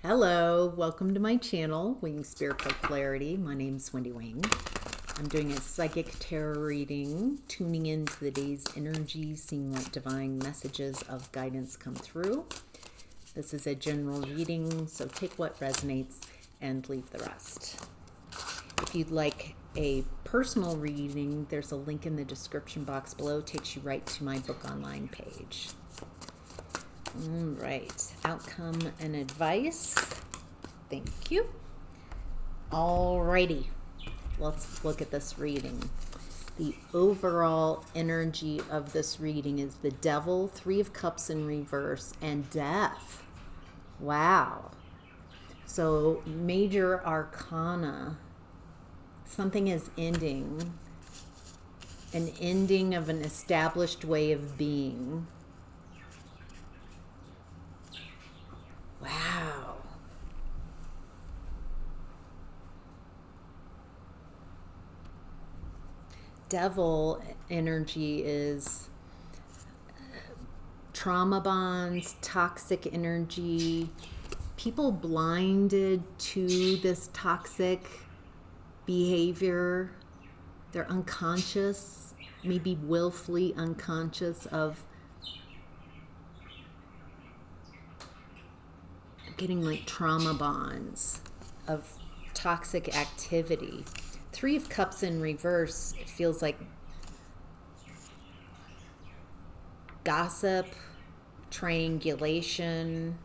Hello, welcome to my channel, Wing Spiritual Clarity. My name's Wendy Wing. I'm doing a psychic tarot reading, tuning into the day's energy, seeing what divine messages of guidance come through. This is a general reading, so take what resonates and leave the rest. If you'd like a personal reading, there's a link in the description box below. It takes you right to my book online page. All right, outcome and advice. Thank you. All righty, let's look at this reading. The overall energy of this reading is the Devil, Three of Cups in reverse, and Death. Wow. So major arcana. Something is ending. An ending of an established way of being. Wow. Devil energy is trauma bonds, toxic energy, people blinded to this toxic behavior. They're unconscious, maybe willfully unconscious of getting like trauma bonds of toxic activity. Three of Cups in reverse, it feels like gossip, triangulation.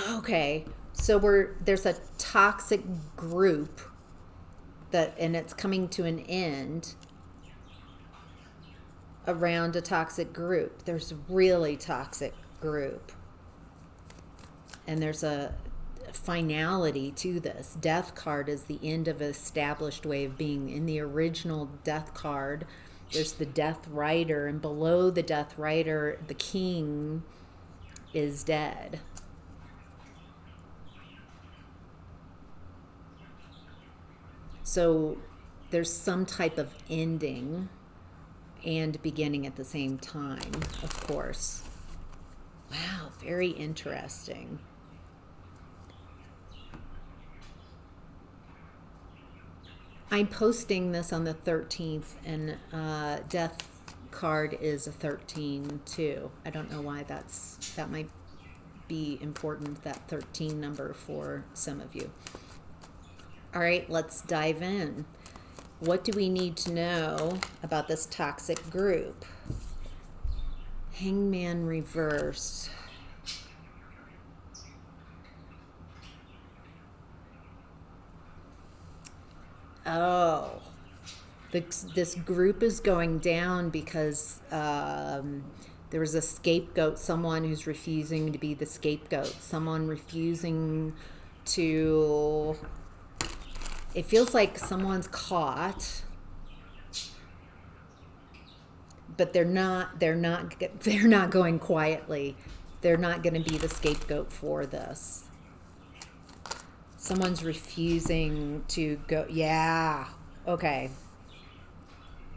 Okay, so there's a toxic group and it's coming to an end around a toxic group. There's a really toxic group, and there's a finality to this. Death card is the end of an established way of being. In the original Death card, there's the Death Rider, and below the Death Rider, the king is dead. So there's some type of ending and beginning at the same time, of course. Wow, very interesting. I'm posting this on the 13th, and Death card is a 13 too. I don't know why that might be important, that 13 number for some of you. All right, let's dive in. What do we need to know about this toxic group? Hangman reverse. Oh, this group is going down because there was a scapegoat, someone who's refusing to be the scapegoat, someone refusing to... It feels like someone's caught, but they're not going quietly. They're not going to be the scapegoat for this. Someone's refusing to go. Yeah. Okay.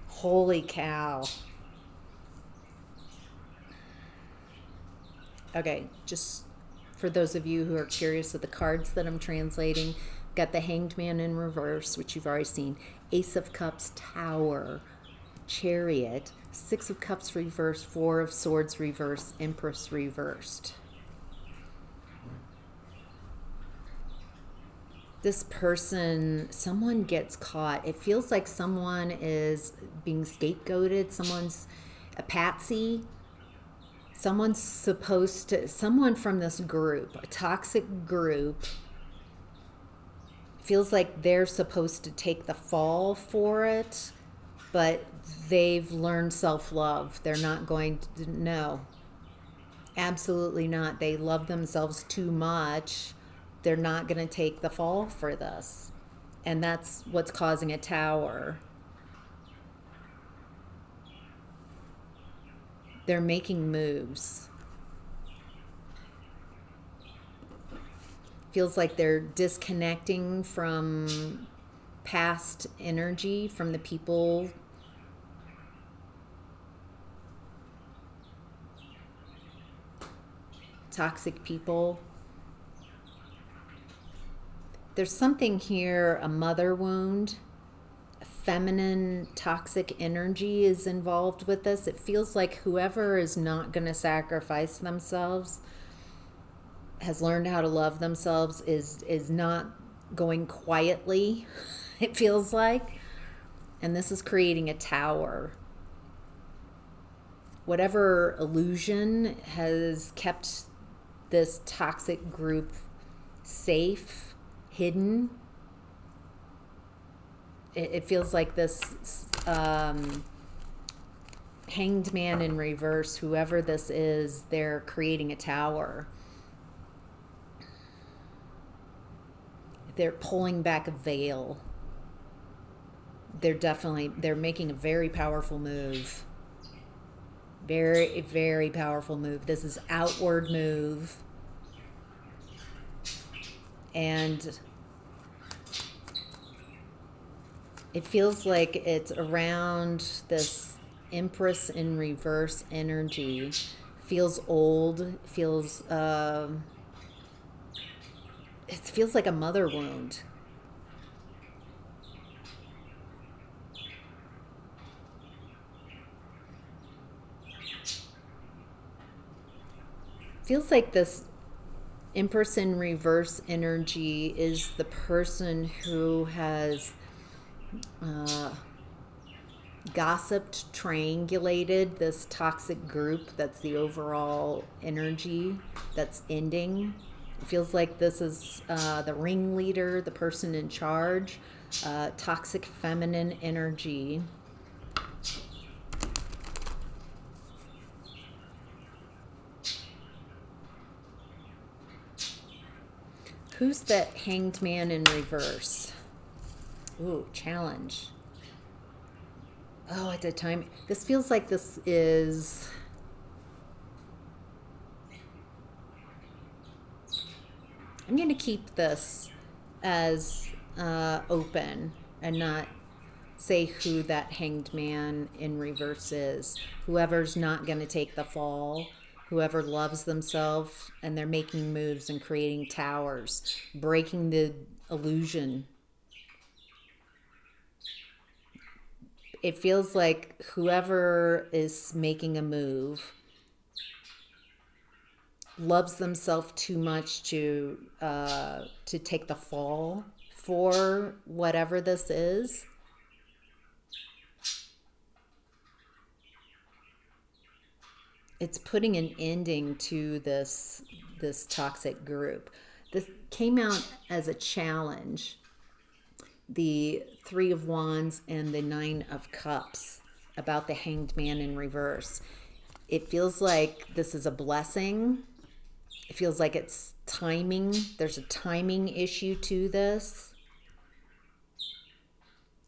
Holy cow. Okay, just for those of you who are curious of the cards that I'm translating, got the Hanged Man in reverse, which you've already seen. Ace of Cups, Tower, Chariot, Six of Cups reverse, Four of Swords reverse, Empress reversed. This person, someone gets caught. It feels like someone is being scapegoated. Someone's a patsy. Someone from this group, a toxic group, feels like they're supposed to take the fall for it, but they've learned self-love. They're not going to, no, absolutely not. They love themselves too much. They're not going to take the fall for this. And that's what's causing a tower. They're making moves. Feels like they're disconnecting from past energy, from the people toxic people. There's something here, a mother wound, a feminine toxic energy is involved with this. It feels like whoever is not going to sacrifice themselves, has learned how to love themselves, is not going quietly, it feels like. And this is creating a tower. Whatever illusion has kept this toxic group safe, hidden, it feels like this hanged man in reverse, whoever this is, they're creating a tower. They're pulling back a veil. They're making a very powerful move. Very, very powerful move. This is outward move. And it feels like it's around this Empress in reverse energy. Feels old. Feels it feels like a mother wound. Feels like this Empress in reverse energy is the person who has gossiped, triangulated this toxic group. That's the overall energy that's ending. It feels like this is the ringleader, the person in charge, toxic feminine energy. Who's that hanged man in reverse? Ooh, challenge. Oh, at the time, this feels like this is... I'm going to keep this as open and not say who that hanged man in reverse is. Whoever's not going to take the fall, whoever loves themselves and they're making moves and creating towers, breaking the illusion. It feels like whoever is making a move loves themselves too much to take the fall for whatever this is. It's putting an ending to this toxic group. This came out as a challenge. The Three of Wands and the Nine of Cups about the hanged man in reverse. It feels like this is a blessing. It feels like it's timing. There's a timing issue to this.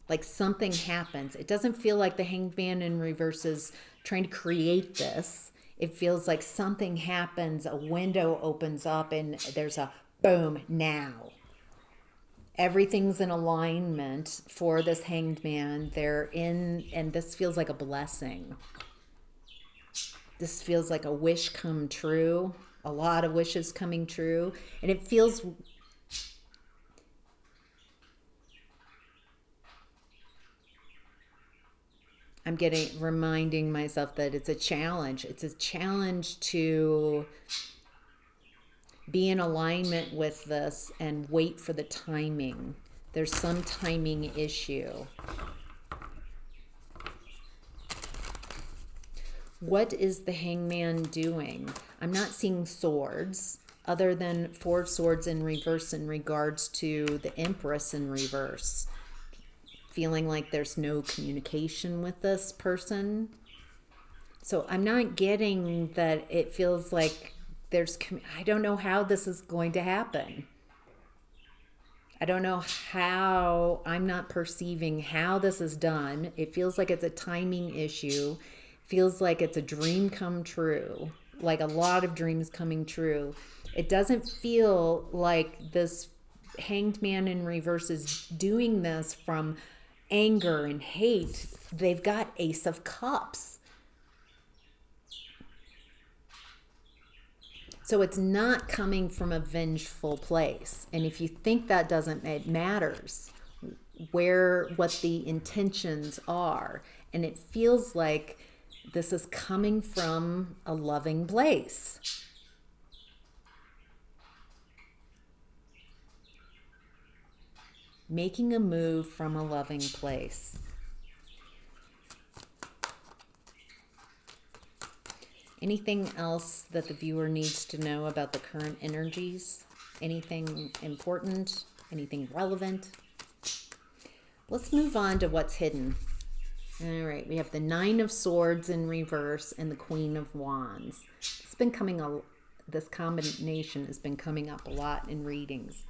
Like something happens. It doesn't feel like the hanged man in reverse is trying to create this. It feels like something happens, a window opens up, and there's a boom now. Everything's in alignment for this hanged man. They're in, and this feels like a blessing. This feels like a wish come true. A lot of wishes coming true. And it feels... I'm reminding myself that it's a challenge. It's a challenge to be in alignment with this and wait for the timing. There's some timing issue. What is the hangman doing? I'm not seeing swords other than Four of Swords in reverse in regards to the Empress in reverse. Feeling like there's no communication with this person. So I'm not getting that it feels like there's... I don't know how this is going to happen. I don't know how... I'm not perceiving how this is done. It feels like it's a timing issue. Feels like it's a dream come true. Like a lot of dreams coming true. It doesn't feel like this hanged man in reverse is doing this from anger and hate. They've got Ace of Cups. So it's not coming from a vengeful place. And if you think that doesn't, it matters what the intentions are. And it feels like this is coming from a loving place. Making a move from a loving place. Anything else that the viewer needs to know about the current energies? Anything important? Anything relevant? Let's move on to what's hidden. All right, we have the Nine of Swords in reverse and the Queen of Wands. It's been coming this combination has been coming up a lot in readings.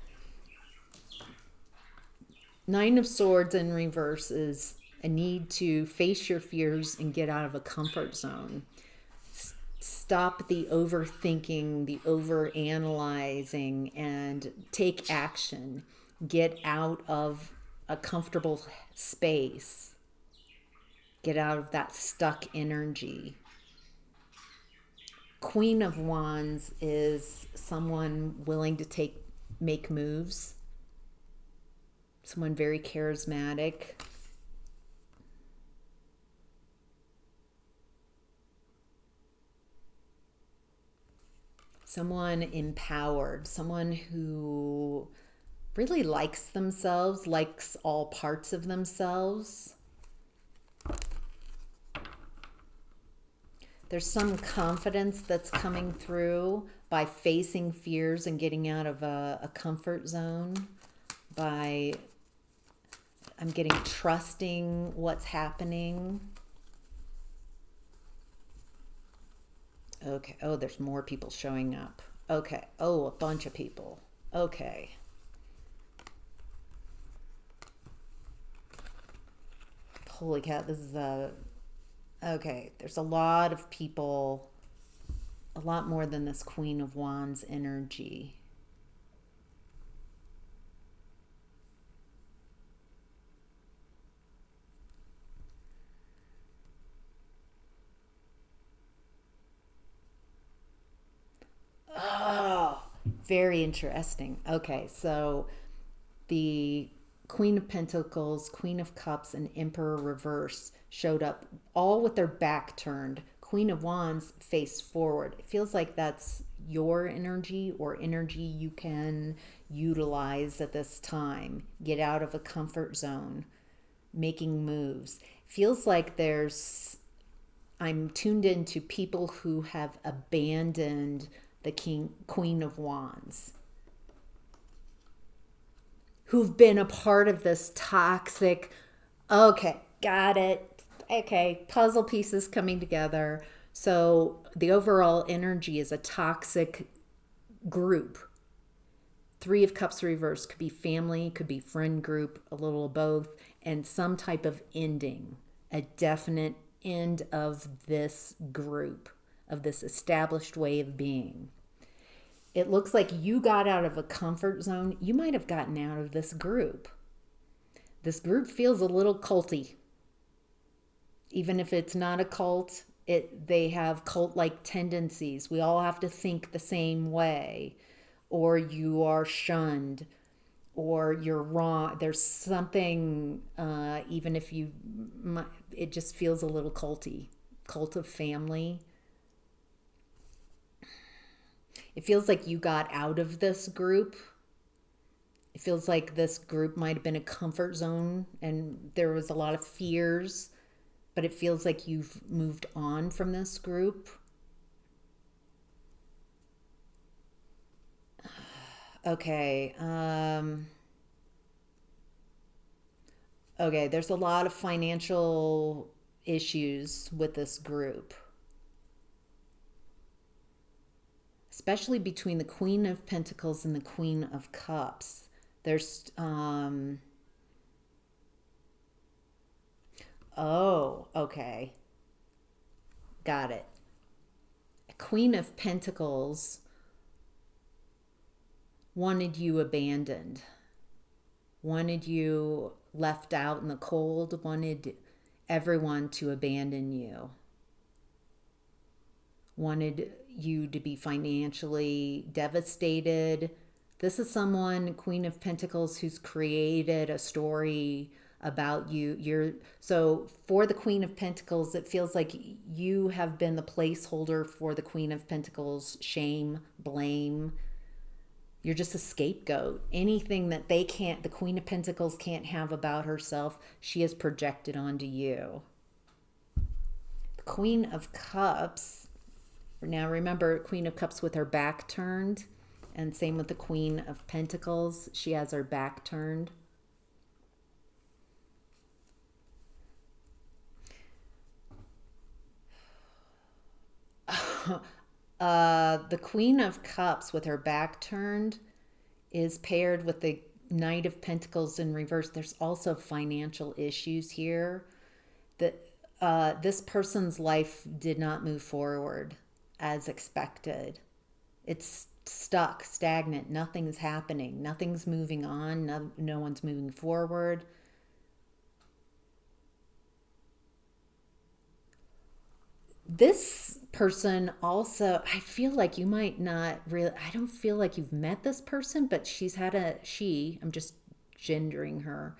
Nine of Swords in reverse is a need to face your fears and get out of a comfort zone. Stop the overthinking, the overanalyzing, and take action. Get out of a comfortable space. Get out of that stuck energy. Queen of Wands is someone willing to make moves. Someone very charismatic. Someone empowered, someone who really likes themselves, likes all parts of themselves. There's some confidence that's coming through by facing fears and getting out of a comfort zone. I'm getting trusting what's happening. Okay. Oh, there's more people showing up. Okay. Oh, a bunch of people. Okay. Holy cow, this is okay, there's a lot of people, a lot more than this Queen of Wands energy. Oh, very interesting. Okay, so the Queen of Pentacles, Queen of Cups, and Emperor reverse showed up all with their back turned. Queen of Wands face forward. It feels like that's your energy or energy you can utilize at this time. Get out of a comfort zone, making moves. Feels like I'm tuned into people who have abandoned the Queen of Wands, who've been a part of this toxic, okay, got it, okay, puzzle pieces coming together. So the overall energy is a toxic group. Three of Cups reverse could be family, could be friend group, a little of both, and some type of ending, a definite end of this group, of this established way of being. It looks like you got out of a comfort zone. You might have gotten out of this group. This group feels a little culty. Even if it's not a cult, they have cult-like tendencies. We all have to think the same way. Or you are shunned. Or you're wrong. There's something, even if it just feels a little culty. Cult of family. It feels like you got out of this group. It feels like this group might have been a comfort zone and there was a lot of fears, but it feels like you've moved on from this group. Okay. Okay, there's a lot of financial issues with this group. Especially between the Queen of Pentacles and the Queen of Cups. There's, oh, okay. Got it. Queen of Pentacles wanted you abandoned, wanted you left out in the cold, wanted everyone to abandon you. Wanted you to be financially devastated. This is someone, Queen of Pentacles, who's created a story about you. So for the Queen of Pentacles, it feels like you have been the placeholder for the Queen of Pentacles, shame, blame. You're just a scapegoat. Anything that the Queen of Pentacles can't have about herself, she has projected onto you. The Queen of Cups, now remember, Queen of Cups with her back turned, and same with the Queen of Pentacles. She has her back turned. The Queen of Cups with her back turned is paired with the Knight of Pentacles in reverse. There's also financial issues here. That this person's life did not move forward as expected. It's stuck, stagnant. Nothing's happening. Nothing's moving on. No one's moving forward. This person also, I feel like you might not really, I don't feel like you've met this person, but I'm just gendering her,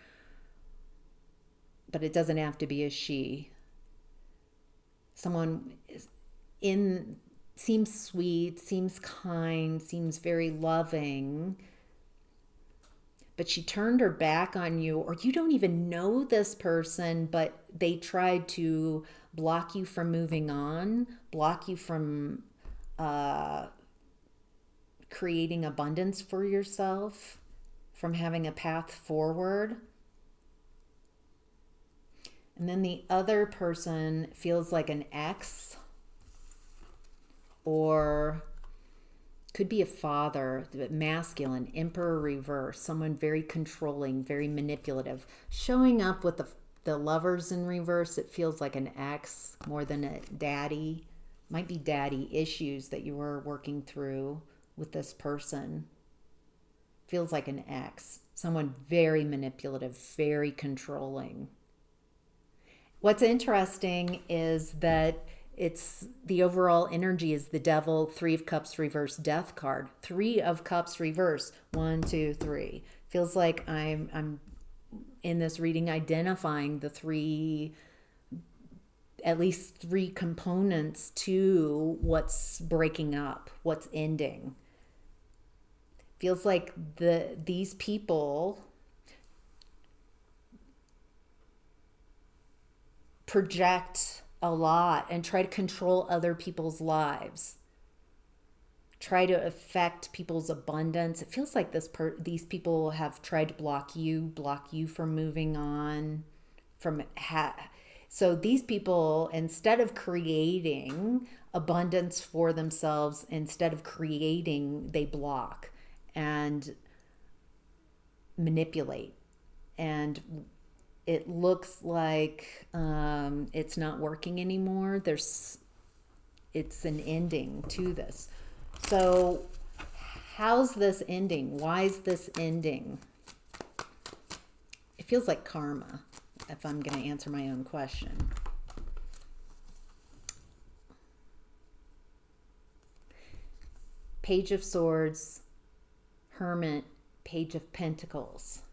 but it doesn't have to be a she. Someone seems sweet, seems kind, seems very loving, but she turned her back on you, or you don't even know this person, but they tried to block you from moving on, block you from creating abundance for yourself, from having a path forward. And then the other person feels like an ex, or could be a father, masculine, Emperor reverse, someone very controlling, very manipulative, showing up with the Lovers in reverse. It feels like an ex more than a daddy. Might be daddy issues that you were working through with this person. Feels like an ex, someone very manipulative, very controlling. What's interesting is that it's the overall energy is the Devil, Three of Cups reverse, Death card. Three of Cups reverse. 1, 2, 3. Feels like I'm in this reading identifying at least three components to what's breaking up, what's ending. Feels like these people project a lot and try to control other people's lives, try to affect people's abundance. It feels like these people have tried to block you from moving on, so these people, instead of creating abundance for themselves, they block and manipulate. And it looks like it's not working anymore. It's an ending to this. So how's this ending? Why is this ending? It feels like karma, if I'm going to answer my own question. Page of Swords, Hermit, Page of Pentacles.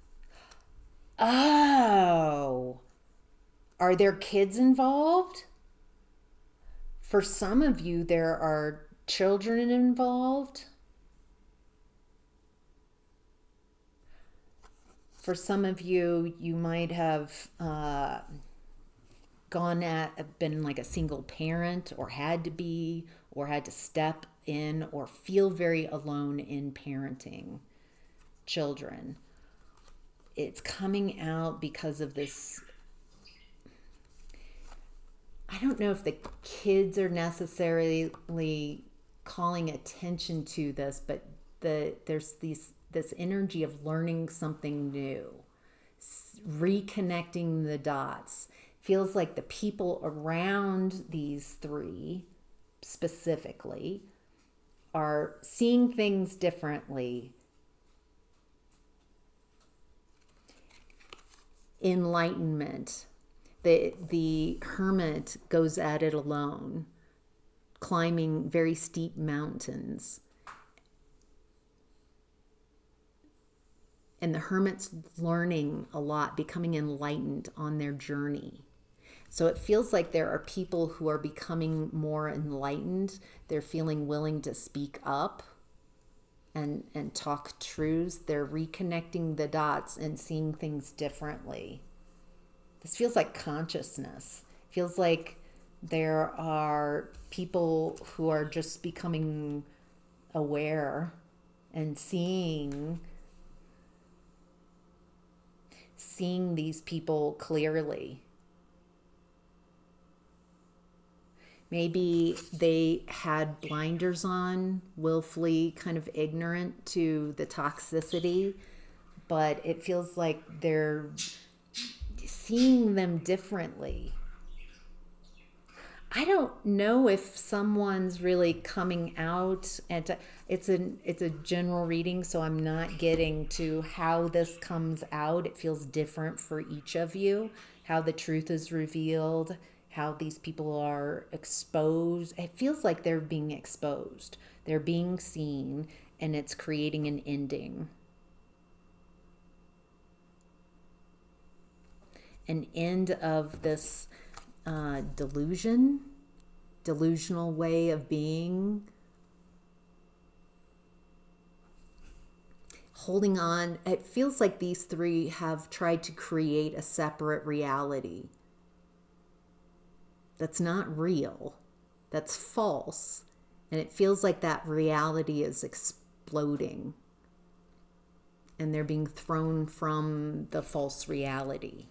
Oh, are there kids involved? For some of you, there are children involved. For some of you, you might have been like a single parent, or had to step in, or feel very alone in parenting children. It's coming out because of this. I don't know if the kids are necessarily calling attention to this, but there's this energy of learning something new, reconnecting the dots. Feels like the people around these three specifically are seeing things differently. Enlightenment. The Hermit goes at it alone, climbing very steep mountains. And the hermit's learning a lot, becoming enlightened on their journey. So it feels like there are people who are becoming more enlightened. They're feeling willing to speak up and talk truths. They're reconnecting the dots and seeing things differently. This feels like consciousness. It feels like there are people who are just becoming aware and seeing these people clearly. Maybe they had blinders on, willfully kind of ignorant to the toxicity, but it feels like they're seeing them differently. I don't know if someone's really coming out, and it's a general reading, so I'm not getting to how this comes out. It feels different for each of you, how the truth is revealed, how these people are exposed. It feels like they're being exposed. They're being seen, and it's creating an ending. An end of this delusional way of being, holding on. It feels like these three have tried to create a separate reality that's not real, that's false, and it feels like that reality is exploding and they're being thrown from the false reality.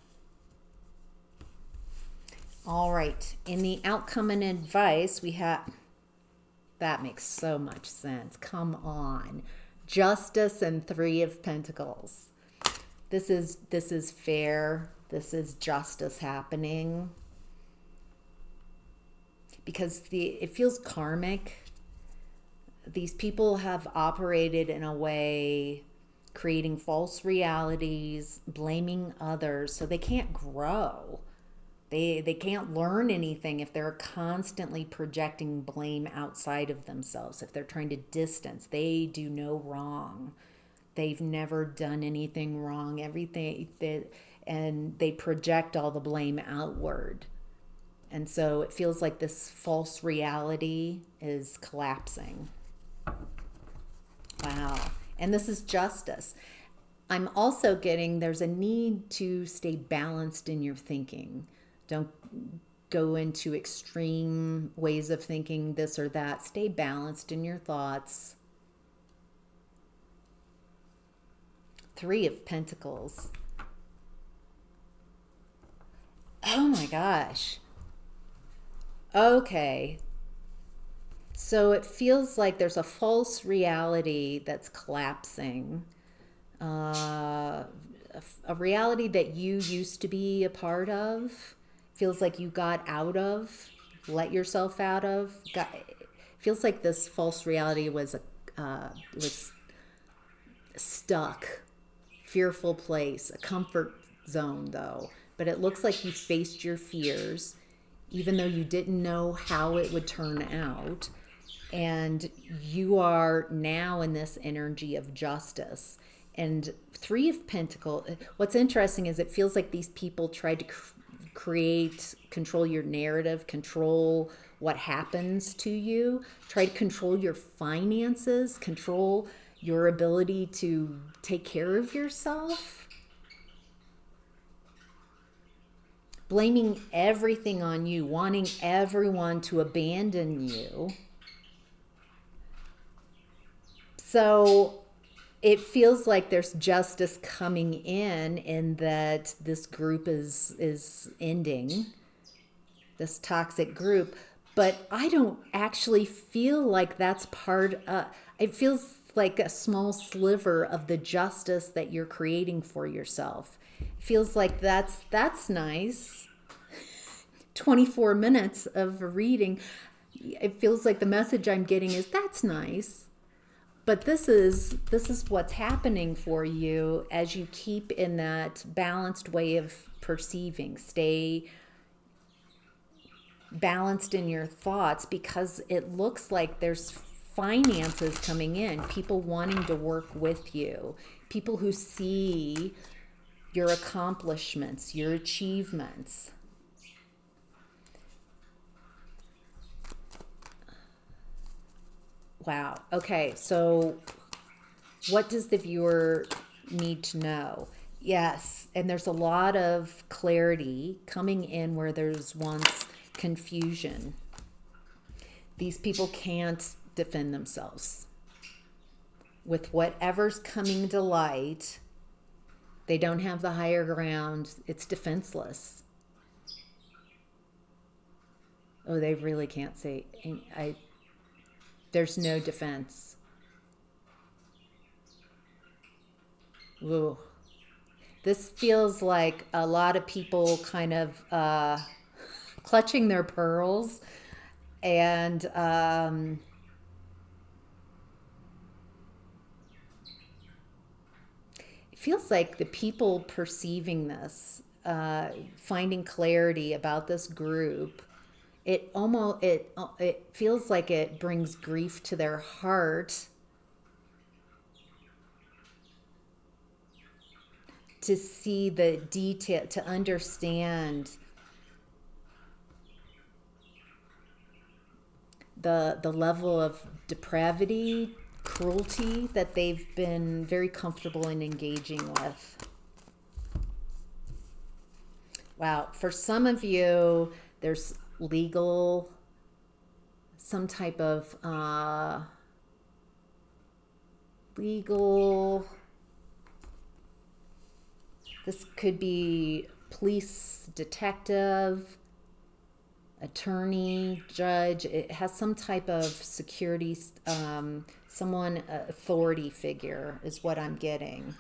All right, in the outcome and advice, we have, that makes so much sense. Come on. Justice and Three of Pentacles. This is fair. This is justice happening. Because it feels karmic. These people have operated in a way creating false realities, blaming others, so they can't grow. They can't learn anything if they're constantly projecting blame outside of themselves. If they're trying to distance, they do no wrong. They've never done anything wrong. And they project all the blame outward. And so it feels like this false reality is collapsing. Wow. And this is justice. I'm also getting there's a need to stay balanced in your thinking. Don't go into extreme ways of thinking this or that. Stay balanced in your thoughts. Three of Pentacles. Oh my gosh. Okay. So it feels like there's a false reality that's collapsing. A reality that you used to be a part of. Feels like you got out of, let yourself out of. Feels like this false reality was stuck, fearful place, a comfort zone though. But it looks like you faced your fears, even though you didn't know how it would turn out. And you are now in this energy of justice. And Three of Pentacles, what's interesting is it feels like these people tried to control your narrative, control what happens to you, try to control your finances, control your ability to take care of yourself. Blaming everything on you, wanting everyone to abandon you. So it feels like there's justice coming in that this group is ending, this toxic group. But I don't actually feel like that's it feels like a small sliver of the justice that you're creating for yourself. It feels like that's nice. 24 minutes of reading. It feels like the message I'm getting is that's nice. But this is what's happening for you as you keep in that balanced way of perceiving. Stay balanced in your thoughts, because it looks like there's finances coming in, people wanting to work with you, people who see your accomplishments, your achievements. Wow. Okay, so what does the viewer need to know? Yes, and there's a lot of clarity coming in where there's once confusion. These people can't defend themselves. With whatever's coming to light, they don't have the higher ground. It's defenseless. Oh, they really can't say. There's no defense. Ooh. This feels like a lot of people kind of clutching their pearls, and it feels like the people perceiving this, finding clarity about this group, it feels like it brings grief to their heart to see the detail, to understand the level of depravity, cruelty that they've been very comfortable in engaging with. Wow. For some of you, there's some type of legal, this could be police, detective, attorney, judge. It has some type of security, someone, authority figure is what I'm getting.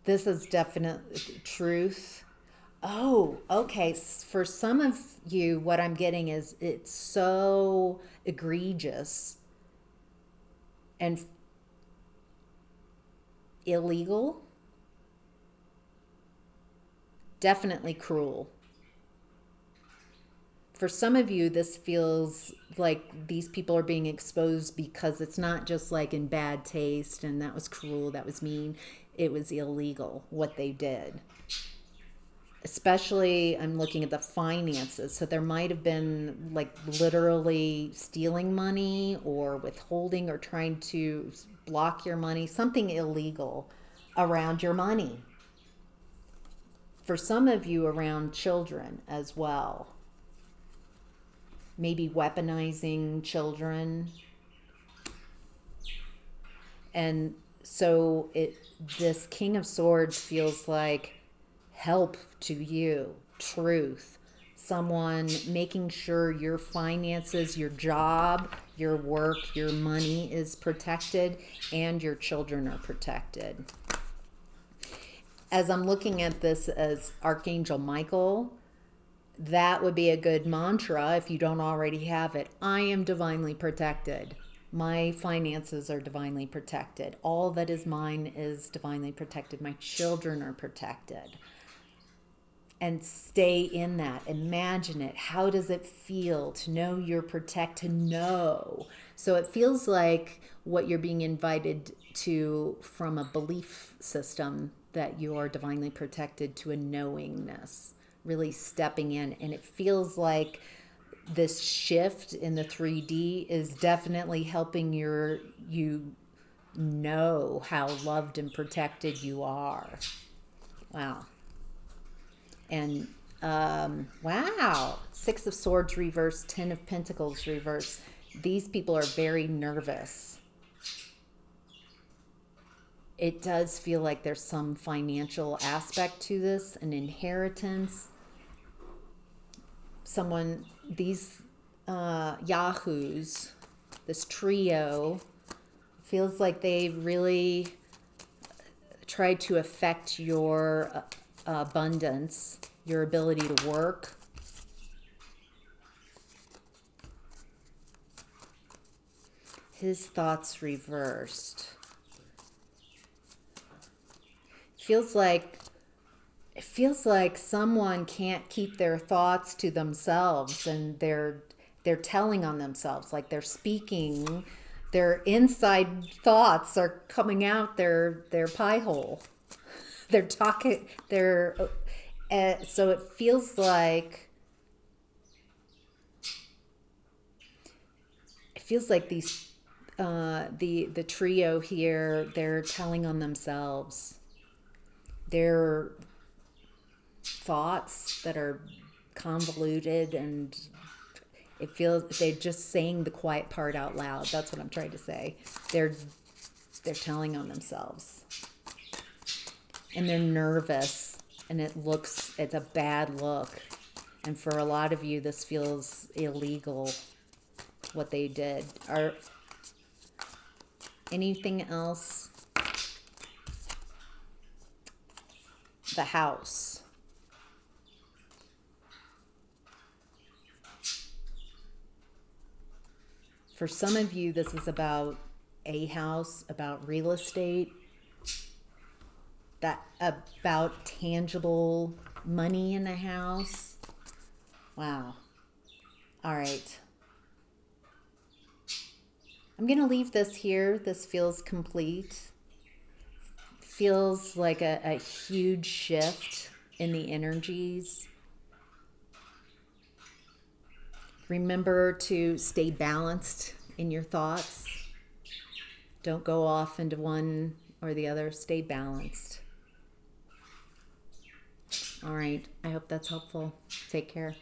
This is definite truth. Oh, okay. For some of you, what I'm getting is it's so egregious and illegal, definitely cruel. For some of you, this feels like these people are being exposed because it's not just like in bad taste and that was cruel, that was mean. It was illegal what they did. Especially, I'm looking at the finances. So there might have been like literally stealing money or withholding or trying to block your money, something illegal around your money. For some of you, around children as well. Maybe weaponizing children. And so this King of Swords feels like help to you, truth, someone making sure your finances, your job, your work, your money is protected, and your children are protected. As I'm looking at this as Archangel Michael, that would be a good mantra if you don't already have it. I am divinely protected. My finances are divinely protected. All that is mine is divinely protected. My children are protected. And stay in that. Imagine it. How does it feel to know you're protected? To know. So it feels like what you're being invited to from a belief system that you are divinely protected to a knowingness, really stepping in. And it feels like this shift in the 3D is definitely helping you know how loved and protected you are. Wow. And wow, 6 of Swords reverse, 10 of Pentacles reverse. These people are very nervous. It does feel like there's some financial aspect to this, an inheritance. Someone, these yahoos, this trio, feels like they really tried to affect your abundance, your ability to work. His thoughts reversed. it feels like someone can't keep their thoughts to themselves, and they're telling on themselves, like they're speaking, their inside thoughts are coming out their pie hole. They're talking, so it feels like these the trio here, they're telling on themselves. Their thoughts that are convoluted, and it feels they're just saying the quiet part out loud. That's what I'm trying to say. They're telling on themselves, and they're nervous, and it's a bad look. And for a lot of you, this feels illegal, what they did. Are anything else? The house. For some of you, this is about a house, about real estate, about tangible money in a house. Wow. All right. I'm going to leave this here. This feels complete. Feels like a huge shift in the energies. Remember to stay balanced in your thoughts. Don't go off into one or the other. Stay balanced. All right. I hope that's helpful. Take care.